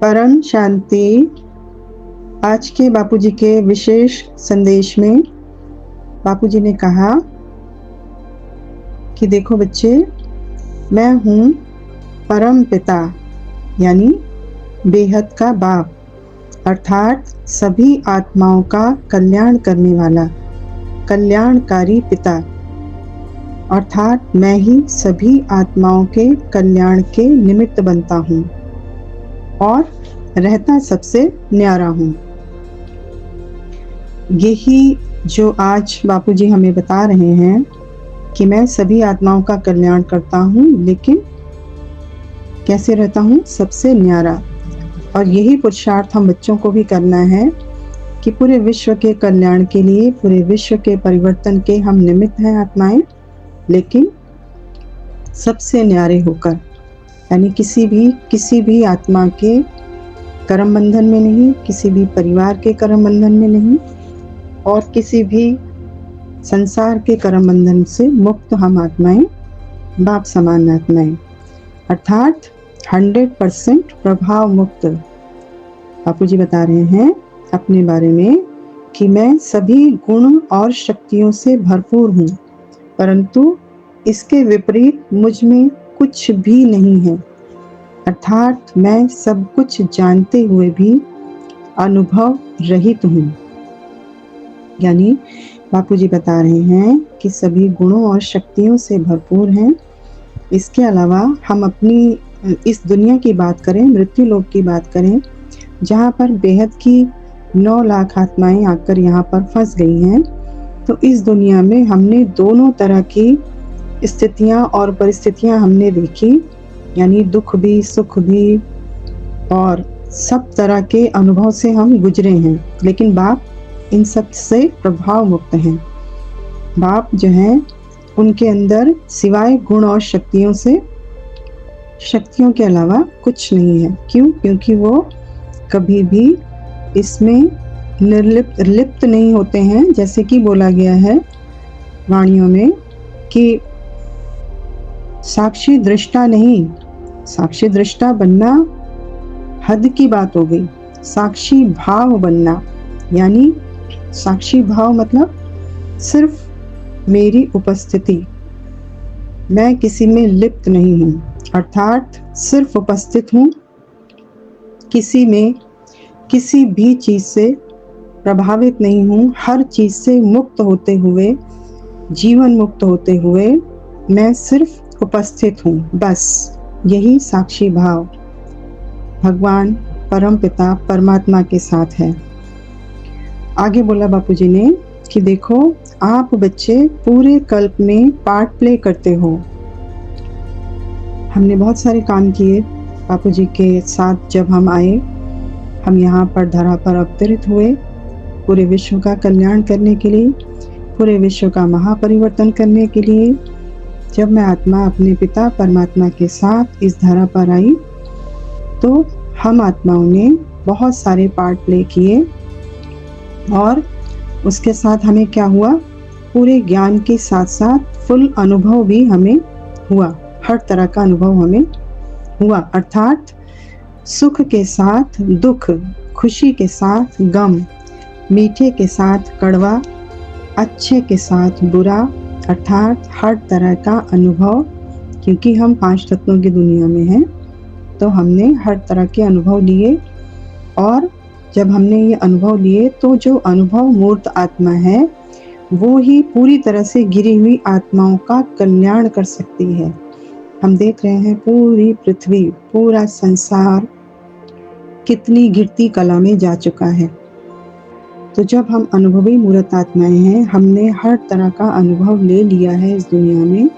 परम शांति। आज के बापूजी के विशेष संदेश में बापूजी ने कहा कि देखो बच्चे, मैं हूँ परम पिता यानी बेहद का बाप, अर्थात सभी आत्माओं का कल्याण करने वाला कल्याणकारी पिता, अर्थात मैं ही सभी आत्माओं के कल्याण के निमित्त बनता हूँ और रहता सबसे न्यारा हूँ। यही जो आज बापूजी हमें बता रहे हैं कि मैं सभी आत्माओं का कल्याण करता हूँ, लेकिन कैसे रहता हूँ? सबसे न्यारा। और यही पुरुषार्थ हम बच्चों को भी करना है कि पूरे विश्व के कल्याण के लिए, पूरे विश्व के परिवर्तन के हम निमित्त हैं आत्माएं, लेकिन सबसे न्यारे होकर, यानी किसी भी आत्मा के कर्म बंधन में नहीं, किसी भी परिवार के कर्म बंधन में नहीं और किसी भी संसार के कर्म बंधन से मुक्त हम आत्माएं, बाप समान आत्माएं, अर्थात 100% प्रभाव मुक्त। बापूजी बता रहे हैं अपने बारे में कि मैं सभी गुण और शक्तियों से भरपूर हूँ, परंतु इसके विपरीत मुझ में कुछ भी नहीं है, अर्थात मैं सब कुछ जानते हुए भी अनुभव रहित हूँ। यानी बापूजी बता रहे हैं कि सभी गुणों और शक्तियों से भरपूर हैं। इसके अलावा हम अपनी इस दुनिया की बात करें, मृत्यु लोक की बात करें, जहाँ पर बेहद की 9 लाख आत्माएं आकर यहाँ पर फंस गई हैं, तो इस दुनिया में हमने दोनों तरह की स्थितियाँ और परिस्थितियाँ हमने देखी, यानी दुख भी, सुख भी और सब तरह के अनुभव से हम गुजरे हैं, लेकिन बाप इन सब से प्रभाव मुक्त हैं। बाप जो हैं उनके अंदर सिवाय गुण और शक्तियों के अलावा कुछ नहीं है। क्यों? क्योंकि वो कभी भी इसमें लिप्त नहीं होते हैं। जैसे कि बोला गया है वाणियों में कि साक्षी दृष्टा नहीं, साक्षी दृष्टा बनना हद की बात हो गई। साक्षी भाव बनना, यानी साक्षी भाव मतलब सिर्फ मेरी उपस्थिति, मैं किसी में लिप्त नहीं हूँ, अर्थात सिर्फ उपस्थित हूँ, किसी में किसी भी चीज से प्रभावित नहीं हूँ, हर चीज से मुक्त होते हुए, जीवन मुक्त होते हुए मैं सिर्फ उपस्थित हूँ, बस यही साक्षी भाव भगवान परम पिता परमात्मा के साथ है। आगे बोला बापूजी ने कि देखो, आप बच्चे पूरे कल्प में पार्ट प्ले करते हो। हमने बहुत सारे काम किए बापूजी के साथ। जब हम आए, हम यहाँ पर धरा पर अवतरित हुए पूरे विश्व का कल्याण करने के लिए, पूरे विश्व का महापरिवर्तन करने के लिए। जब मैं आत्मा अपने पिता परमात्मा के साथ इस धरा पर आई, तो हम आत्माओं ने बहुत सारे पार्ट प्ले किए और उसके साथ हमें क्या हुआ? पूरे ज्ञान के साथ साथ फुल अनुभव भी हमें हुआ, हर तरह का अनुभव हमें हुआ, अर्थात सुख के साथ दुख, खुशी के साथ गम, मीठे के साथ कड़वा, अच्छे के साथ बुरा, अर्थात हर तरह का अनुभव। क्योंकि हम 5 तत्वों की दुनिया में हैं, तो हमने हर तरह के अनुभव लिए। और जब हमने ये अनुभव लिए, तो जो अनुभव मूर्त आत्मा है, वो ही पूरी तरह से गिरी हुई आत्माओं का कल्याण कर सकती है। हम देख रहे हैं पूरी पृथ्वी, पूरा संसार कितनी गिरती कला में जा चुका है। तो जब हम अनुभवी मूर्त आत्माएं हैं, हमने हर तरह का अनुभव ले लिया है इस दुनिया में,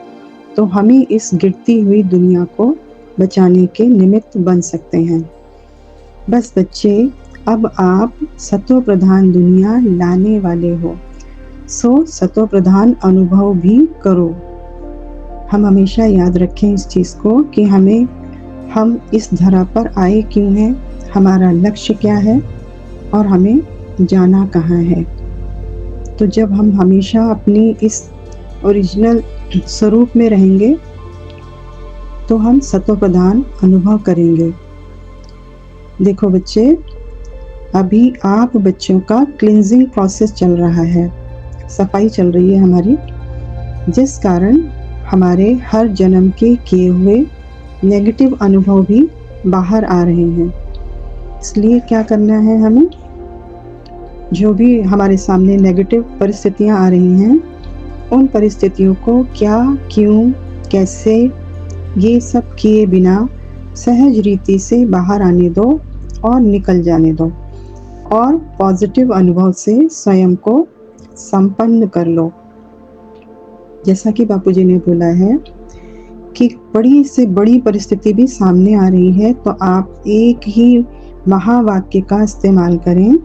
तो हमें इस गिरती हुई दुनिया को बचाने के निमित्त बन सकते हैं। बस बच्चे, अब आप सत्व प्रधान दुनिया लाने वाले हो, सो सत्व प्रधान अनुभव भी करो। हम हमेशा याद रखें इस चीज़ को कि हम इस धरा पर आए क्यों हैं, हमारा लक्ष्य क्या है और हमें जाना कहाँ है। तो जब हम हमेशा अपनी इस ओरिजिनल स्वरूप में रहेंगे, तो हम सत्व प्रधान अनुभव करेंगे। देखो बच्चे, अभी आप बच्चों का क्लींजिंग प्रोसेस चल रहा है, सफाई चल रही है हमारी, जिस कारण हमारे हर जन्म के किए हुए नेगेटिव अनुभव भी बाहर आ रहे हैं। इसलिए क्या करना है हमें, जो भी हमारे सामने नेगेटिव परिस्थितियां आ रही हैं, उन परिस्थितियों को क्या, क्यों, कैसे, ये सब किए बिना सहज रीति से बाहर आने दो और निकल जाने दो, और पॉजिटिव अनुभव से स्वयं को संपन्न कर लो। जैसा कि बापूजी ने बोला है कि बड़ी से बड़ी परिस्थिति भी सामने आ रही है तो आप एक ही महावाक्य का इस्तेमाल करें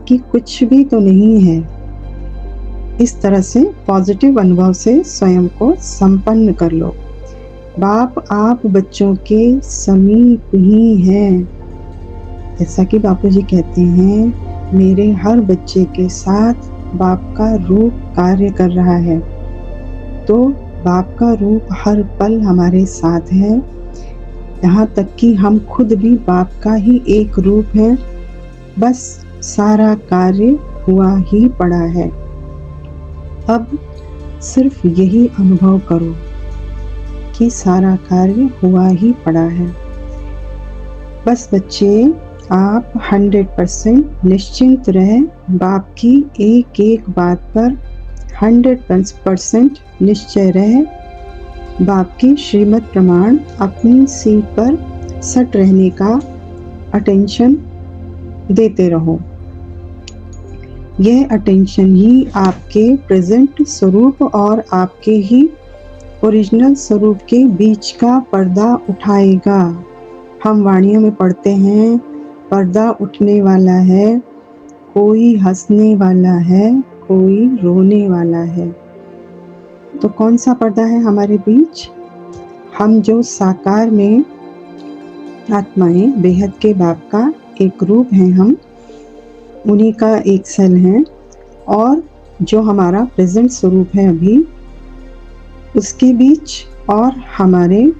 कि कुछ भी तो नहीं है। इस तरह से पॉजिटिव अनुभव से स्वयं को संपन्न कर लो। बाप आप बच्चों के समीप ही हैं। जैसा कि बापूजी कहते हैं, मेरे हर बच्चे के साथ बाप का रूप कार्य कर रहा है। तो बाप का रूप हर पल हमारे साथ है, यहाँ तक कि हम खुद भी बाप का ही एक रूप है। बस सारा कार्य हुआ ही पड़ा है। अब सिर्फ यही अनुभव करो कि सारा कार्य हुआ ही पड़ा है। बस बच्चे, आप 100% निश्चिंत रहें, बाप की एक एक बात पर 100% निश्चय रहे। बाप की श्रीमत प्रमाण अपनी सीट पर सट रहने का अटेंशन देते रहो। यह अटेंशन ही आपके प्रेजेंट स्वरूप और आपके ही ओरिजिनल स्वरूप के बीच का पर्दा उठाएगा। हम वाणियों में पढ़ते हैं, पर्दा उठने वाला है, कोई हंसने वाला है, कोई रोने वाला है। तो कौन सा पर्दा है हमारे बीच? हम जो साकार में आत्माएं, बेहद के बाप का एक रूप हैं, हम उन्हीं का एक सेल है, और जो हमारा प्रेजेंट स्वरूप है अभी, उसके बीच और हमारे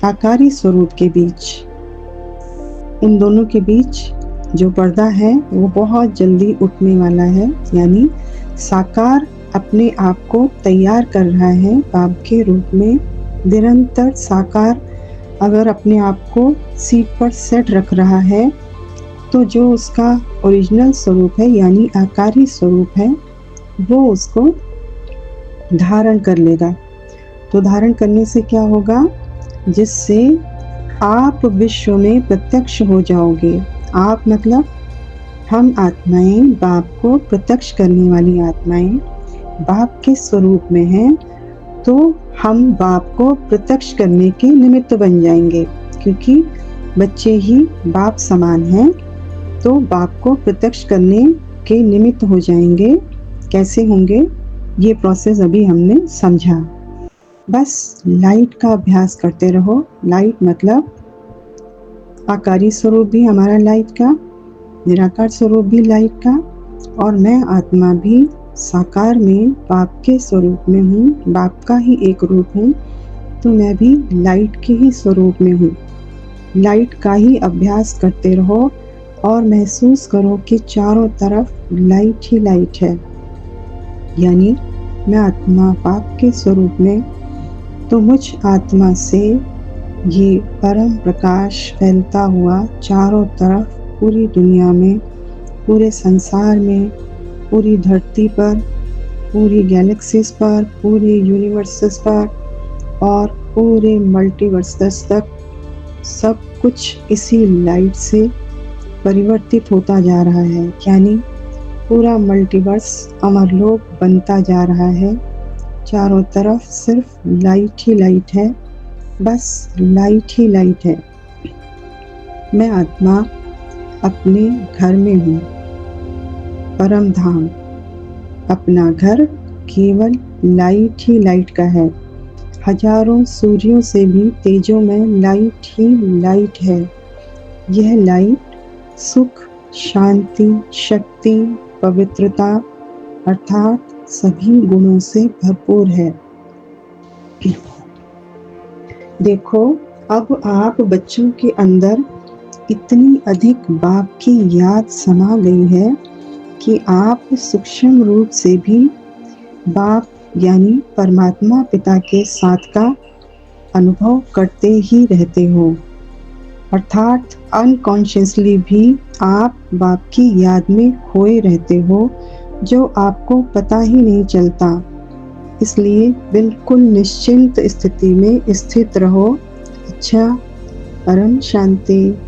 आकारी स्वरूप के बीच, उन दोनों के बीच जो पर्दा है वो बहुत जल्दी उठने वाला है। यानी साकार अपने आप को तैयार कर रहा है बाप के रूप में। निरंतर साकार अगर अपने आप को सीट पर सेट रख रहा है तो जो उसका ओरिजिनल स्वरूप है यानी आकारी स्वरूप है, वो उसको धारण कर लेगा। तो धारण करने से क्या होगा? जिससे आप विश्व में प्रत्यक्ष हो जाओगे। आप मतलब हम आत्माएं, बाप को प्रत्यक्ष करने वाली आत्माएं बाप के स्वरूप में हैं, तो हम बाप को प्रत्यक्ष करने के निमित्त बन जाएंगे, क्योंकि बच्चे ही बाप समान हैं। तो बाप को प्रत्यक्ष करने के निमित्त हो जाएंगे। कैसे होंगे, ये प्रोसेस अभी हमने समझा। बस लाइट का अभ्यास करते रहो। लाइट मतलब आकारी स्वरूप भी हमारा लाइट का, निराकार स्वरूप भी लाइट का, और मैं आत्मा भी साकार में बाप के स्वरूप में हूँ, बाप का ही एक रूप हूँ। तो मैं भी लाइट के ही स्वरूप में हूँ। लाइट का ही अभ्यास करते रहो और महसूस करो कि चारों तरफ लाइट ही लाइट है। यानी मैं आत्मा बाप के स्वरूप में, तो मुझ आत्मा से ये परम प्रकाश फैलता हुआ चारों तरफ पूरी दुनिया में, पूरे संसार में, पूरी धरती पर, पूरी गैलेक्सीज पर, पूरे यूनिवर्सेस पर और पूरे मल्टीवर्सेस तक सब कुछ इसी लाइट से परिवर्तित होता जा रहा है। यानी पूरा मल्टीवर्स अमरलोक बनता जा रहा है। चारों तरफ सिर्फ लाइट ही लाइट है, बस लाइट ही लाइट है। मैं आत्मा अपने घर में हूँ, परम धाम। अपना घर केवल लाइट ही लाइट का है। हजारों सूर्यों से भी तेजों में लाइट ही लाइट है। यह लाइट सुख, शांति, शक्ति, पवित्रता अर्थात सभी गुणों से भरपूर है। देखो, अब आप बच्चों के अंदर इतनी अधिक बाप की याद समा गई है कि आप सूक्ष्म रूप से भी बाप यानी परमात्मा पिता के साथ का अनुभव करते ही रहते हो, अर्थात अनकॉन्शियसली भी आप बाप की याद में खोए रहते हो, जो आपको पता ही नहीं चलता। इसलिए बिल्कुल निश्चिंत स्थिति में स्थित रहो। अच्छा, परम शांति।